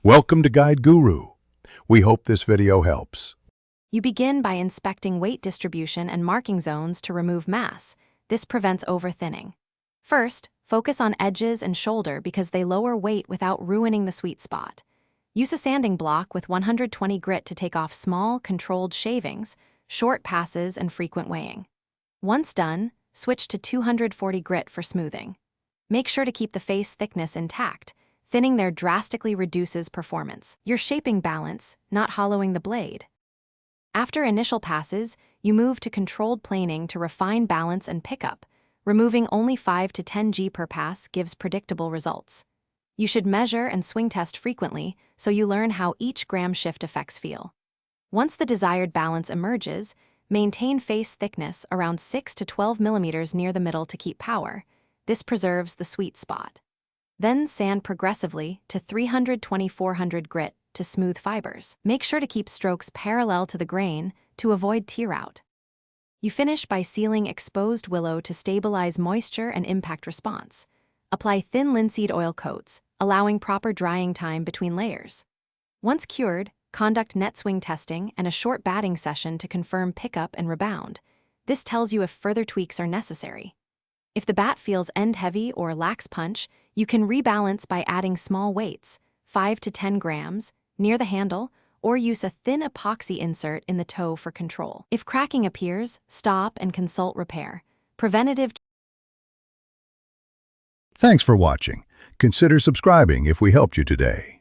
Welcome to Guide Guru. We hope this video helps. You begin by inspecting weight distribution and marking zones to remove mass. This prevents over-thinning. First, focus on edges and shoulder because they lower weight without ruining the sweet spot. Use a sanding block with 120 grit to take off small, controlled shavings, short passes, and frequent weighing. Once done, switch to 240 grit for smoothing. Make sure to keep the face thickness intact. Thinning there drastically reduces performance. You're shaping balance, not hollowing the blade. After initial passes, you move to controlled planing to refine balance and pickup. Removing only 5 to 10 G per pass gives predictable results. You should measure and swing test frequently so you learn how each gram shift effects feel. Once the desired balance emerges, maintain face thickness around 6 to 12 millimeters near the middle to keep power. This preserves the sweet spot. Then sand progressively to 320-400 grit to smooth fibers. Make sure to keep strokes parallel to the grain to avoid tear out. You finish by sealing exposed willow to stabilize moisture and impact response. Apply thin linseed oil coats, allowing proper drying time between layers. Once cured, conduct net swing testing and a short batting session to confirm pickup and rebound. This tells you if further tweaks are necessary. If the bat feels end-heavy or lacks punch, you can rebalance by adding small weights, 5 to 10 grams, near the handle, or use a thin epoxy insert in the toe for control. If cracking appears, stop and consult repair. Preventative. Thanks for watching. Consider subscribing if we helped you today.